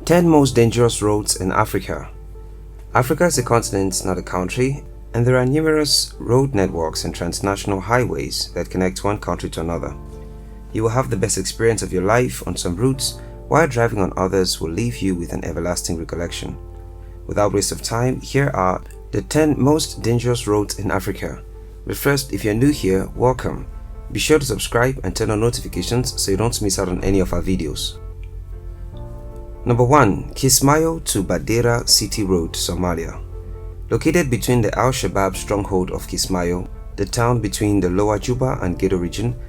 10 most dangerous roads in Africa. Africa is a continent, not a country, and there are numerous road networks and transnational highways that connect one country to another. You will have the best experience of your life on some routes, while driving on others will leave you with an everlasting recollection. Without waste of time, here are the 10 most dangerous roads in Africa. But first, if you're new here, welcome. Be sure to subscribe and turn on notifications so you don't miss out on any of our videos. Number 1. Kismayo to Bardera City Road, Somalia. Located between the Al-Shabaab stronghold of Kismayo, the town between the Lower Juba and Gedo region,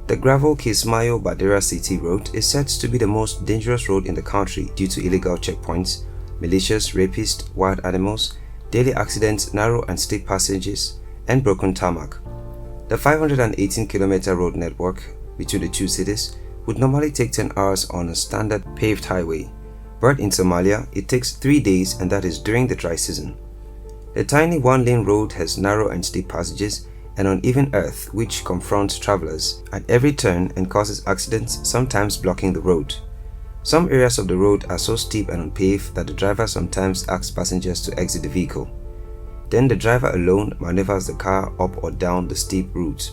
the gravel Kismayo-Bardera City Road is said to be the most dangerous road in the country due to illegal checkpoints, militias, rapists, wild animals, daily accidents, narrow and steep passages, and broken tarmac. The 518-kilometer road network between the two cities would normally take 10 hours on a standard paved highway, but in Somalia it takes 3 days, and that is during the dry season. The tiny one-lane road has narrow and steep passages and uneven earth which confronts travelers at every turn and causes accidents, sometimes blocking the road. Some areas of the road are so steep and unpaved that the driver sometimes asks passengers to exit the vehicle. Then the driver alone maneuvers the car up or down the steep route.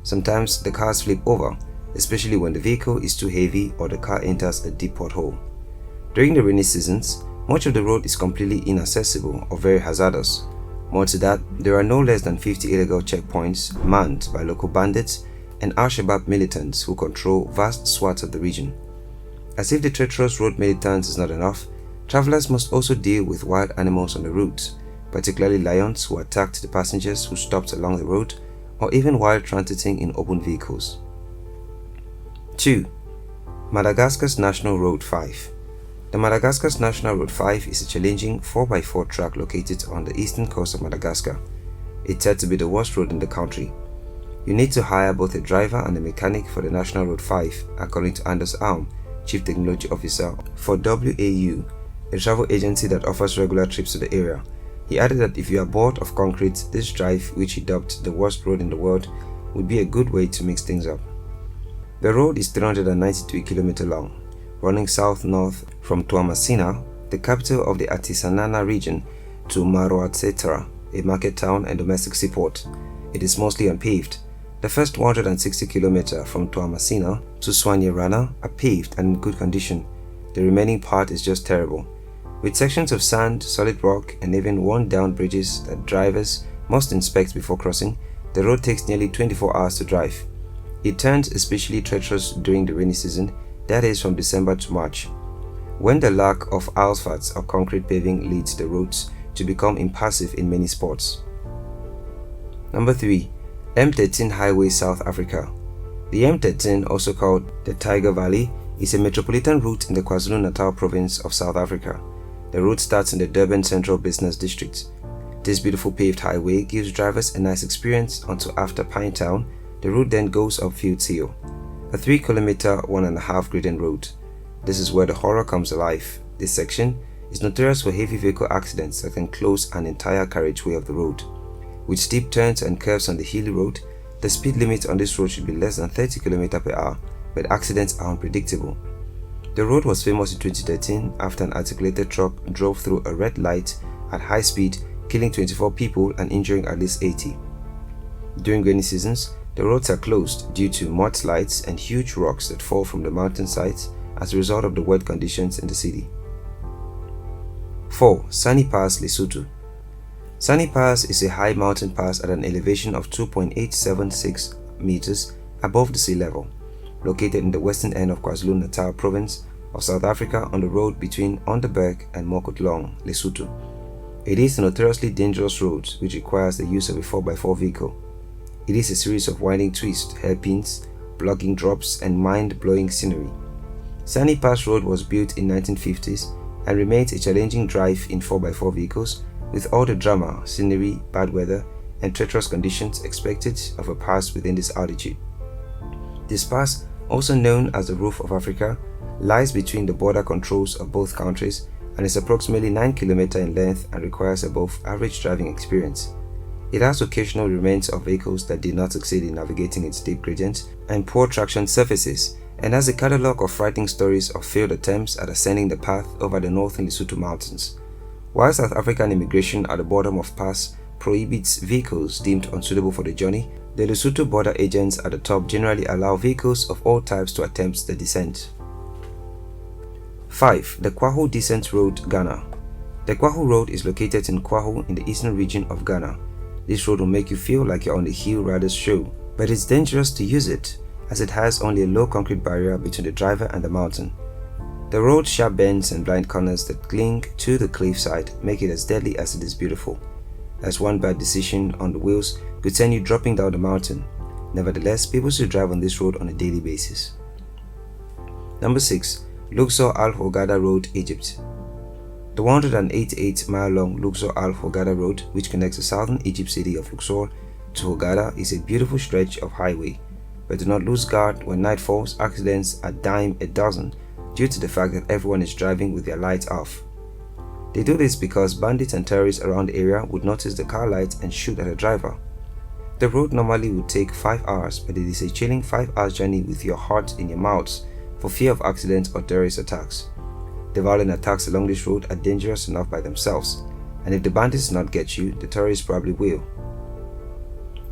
Sometimes the cars flip over, especially when the vehicle is too heavy or the car enters a deep pothole. During the rainy seasons, much of the road is completely inaccessible or very hazardous. More to that, there are no less than 50 illegal checkpoints manned by local bandits and Al-Shabaab militants who control vast swaths of the region. As if the treacherous road militants is not enough, travelers must also deal with wild animals on the route, particularly lions who attacked the passengers who stopped along the road, or even while transiting in open vehicles. 2. Madagascar's National Road 5. The Madagascar's National Road 5 is a challenging 4x4 track located on the eastern coast of Madagascar. It's said to be the worst road in the country. You need to hire both a driver and a mechanic for the National Road 5, according to Anders Alm, Chief Technology Officer for WAU, a travel agency that offers regular trips to the area. He added that if you are bored of concrete, this drive, which he dubbed the worst road in the world, would be a good way to mix things up. The road is 393 km long, running south-north from Tuamasina, the capital of the Artisanana region, to Maroatsetra, a market town and domestic seaport. It is mostly unpaved. The first 160 km from Tuamasina to Swanyerana are paved and in good condition. The remaining part is just terrible, with sections of sand, solid rock, and even worn-down bridges that drivers must inspect before crossing. The road takes nearly 24 hours to drive. It turns especially treacherous during the rainy season, that is from December to March, when the lack of asphalt or concrete paving leads the roads to become impassable in many spots. Number 3. M13 Highway, South Africa. The M13, also called the Tiger Valley, is a metropolitan route in the KwaZulu-Natal province of South Africa. The route starts in the Durban Central Business District. This beautiful paved highway gives drivers a nice experience until after Pinetown. The route then goes up Fields Hill, a 3-kilometer, 1.5 gradient road. This is where the horror comes alive. This section is notorious for heavy vehicle accidents that can close an entire carriageway of the road. With steep turns and curves on the hilly road, the speed limit on this road should be less than 30 km per hour, but accidents are unpredictable. The road was famous in 2013 after an articulated truck drove through a red light at high speed, killing 24 people and injuring at least 80. During rainy seasons, the roads are closed due to mudslides and huge rocks that fall from the mountainsides as a result of the wet conditions in the city. 4. Sani Pass, Lesotho. Sani Pass is a high mountain pass at an elevation of 2.876 meters above the sea level, located in the western end of KwaZulu-Natal province of South Africa on the road between Onderberg and Mokotlong, Lesotho. It is a notoriously dangerous road which requires the use of a 4x4 vehicle. It is a series of winding twists, hairpins, blocking drops, and mind-blowing scenery. Sani Pass Road was built in 1950s and remains a challenging drive in 4x4 vehicles with all the drama, scenery, bad weather, and treacherous conditions expected of a pass within this altitude. This pass, also known as the Roof of Africa, lies between the border controls of both countries and is approximately 9 km in length and requires above average driving experience. It has occasional remains of vehicles that did not succeed in navigating its steep gradients and poor traction surfaces, and has a catalogue of frightening stories of failed attempts at ascending the path over the northern Lesotho mountains. While South African immigration at the bottom of pass prohibits vehicles deemed unsuitable for the journey, the Lesotho border agents at the top generally allow vehicles of all types to attempt the descent. 5. The Kwahu Descent Road, Ghana. The Kwahu Road is located in Kwahu in the eastern region of Ghana. This road will make you feel like you're on the hill rider's show, but it's dangerous to use it, as it has only a low concrete barrier between the driver and the mountain. The road's sharp bends and blind corners that cling to the cliffside make it as deadly as it is beautiful, as one bad decision on the wheels could send you dropping down the mountain. Nevertheless, people should drive on this road on a daily basis. Number 6. Luxor Hurghada Road, Egypt. The 188-mile-long Luxor Hurghada Road, which connects the southern Egypt city of Luxor to Hurghada, is a beautiful stretch of highway, but do not lose guard when night falls. Accidents are dime a dozen due to the fact that everyone is driving with their lights off. They do this because bandits and terrorists around the area would notice the car lights and shoot at the driver. The road normally would take 5 hours, but it is a chilling 5-hour journey with your heart in your mouths for fear of accidents or terrorist attacks. The violent attacks along this road are dangerous enough by themselves, and if the bandits do not get you, the terrorists probably will.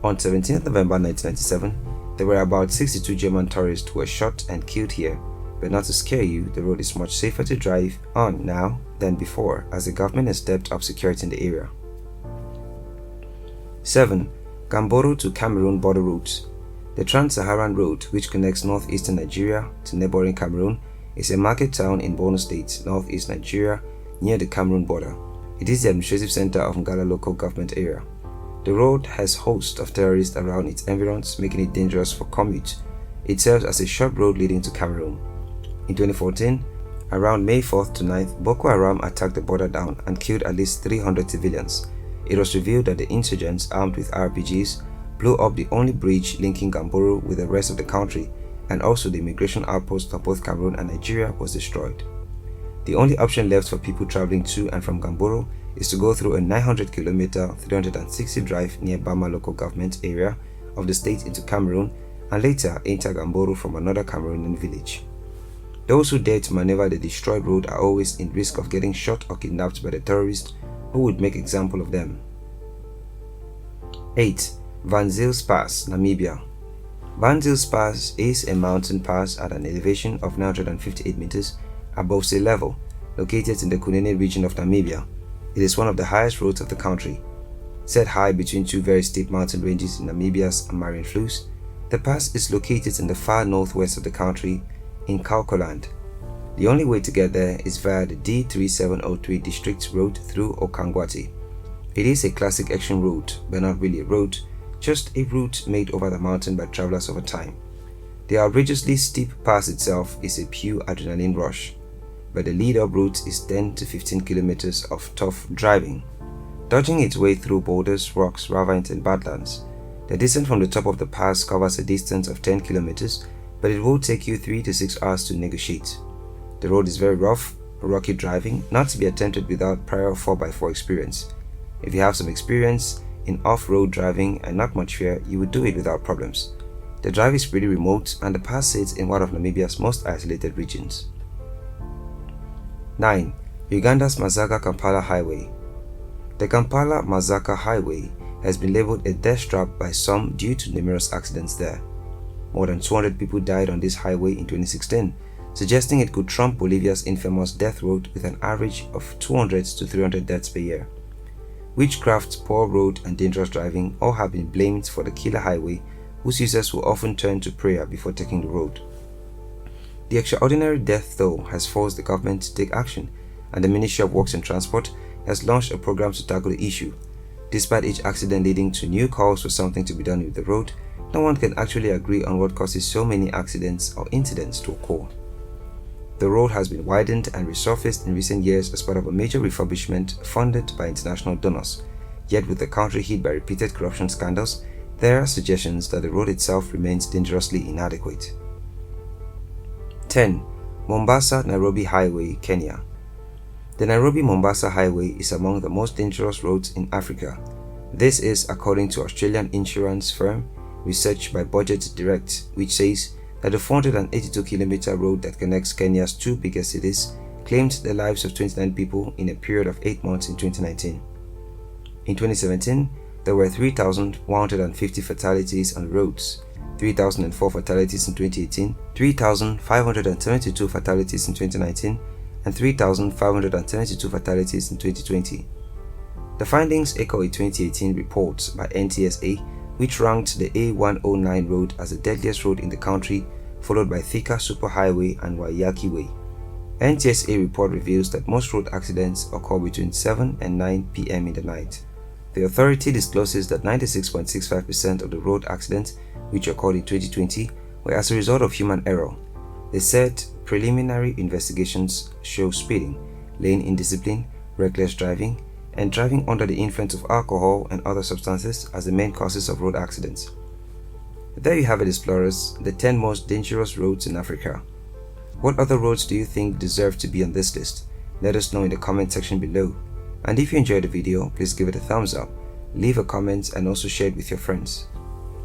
On 17th November 1997, there were about 62 German tourists who were shot and killed here, but not to scare you, the road is much safer to drive on now than before, as the government has stepped up security in the area. 7. Gamboru to Cameroon border route. The Trans-Saharan Road, which connects northeastern Nigeria to neighboring Cameroon, is a market town in Borno State, northeast Nigeria, near the Cameroon border. It is the administrative center of Ngala local government area. The road has a host of terrorists around its environs, making it dangerous for commute. It serves as a short road leading to Cameroon. In 2014, around May 4th to 9th, Boko Haram attacked the border town and killed at least 300 civilians. It was revealed that the insurgents, armed with RPGs, blew up the only bridge linking Gamboru with the rest of the country, and also the immigration outpost of both Cameroon and Nigeria was destroyed. The only option left for people traveling to and from Gamboru is to go through a 900-kilometer, 360 drive near Bama local government area of the state into Cameroon, and later enter Gamboru from another Cameroonian village. Those who dare to maneuver the destroyed road are always in risk of getting shot or kidnapped by the terrorists who would make example of them. 8. Van Zils Pass, Namibia. Van Zils Pass is a mountain pass at an elevation of 958 meters above sea level, located in the Kunene region of Namibia. It is one of the highest roads of the country. Set high between two very steep mountain ranges in Namibia's Marine Flues, the pass is located in the far northwest of the country in Kaukoland. The only way to get there is via the D3703 district road through Okangwati. It is a classic action route, but not really a road, just a route made over the mountain by travelers over time. The outrageously steep pass itself is a pure adrenaline rush, but the lead-up route is 10 to 15 kilometers of tough driving, dodging its way through boulders, rocks, ravines, and badlands. The descent from the top of the pass covers a distance of 10 kilometers, but it will take you 3 to 6 hours to negotiate. The road is very rough, rocky driving, not to be attempted without prior 4x4 experience. If you have some experience in off-road driving and not much fear, you would do it without problems. The drive is pretty remote and the pass sits in one of Namibia's most isolated regions. 9. Uganda's Masaka-Kampala Highway. The Kampala-Masaka Highway has been labeled a death trap by some due to numerous accidents there. More than 200 people died on this highway in 2016, suggesting it could trump Bolivia's infamous death road with an average of 200 to 300 deaths per year. Witchcraft, poor road, and dangerous driving all have been blamed for the killer highway, whose users will often turn to prayer before taking the road. The extraordinary death toll has forced the government to take action, and the Ministry of Works and Transport has launched a program to tackle the issue. Despite each accident leading to new calls for something to be done with the road, no one can actually agree on what causes so many accidents or incidents to occur. The road has been widened and resurfaced in recent years as part of a major refurbishment funded by international donors. Yet with the country hit by repeated corruption scandals, there are suggestions that the road itself remains dangerously inadequate. 10. Mombasa-Nairobi Highway, Kenya. The Nairobi-Mombasa Highway is among the most dangerous roads in Africa. This is according to Australian insurance firm research by Budget Direct, which says that the 482-kilometer road that connects Kenya's two biggest cities claimed the lives of 29 people in a period of 8 months in 2019. In 2017, there were 3,150 fatalities on roads, 3,004 fatalities in 2018, 3,572 fatalities in 2019, and 3,572 fatalities in 2020. The findings echo a 2018 report by NTSA, which ranked the A109 road as the deadliest road in the country, followed by Thika Superhighway and Waiyaki Way. NTSA report reveals that most road accidents occur between 7 and 9 p.m. in the night. The authority discloses that 96.65% of the road accidents which occurred in 2020 were as a result of human error. They said preliminary investigations show speeding, lane indiscipline, reckless driving, and driving under the influence of alcohol and other substances as the main causes of road accidents. There you have it, explorers, the 10 most dangerous roads in Africa. What other roads do you think deserve to be on this list? Let us know in the comment section below. And if you enjoyed the video, please give it a thumbs up, leave a comment and also share it with your friends.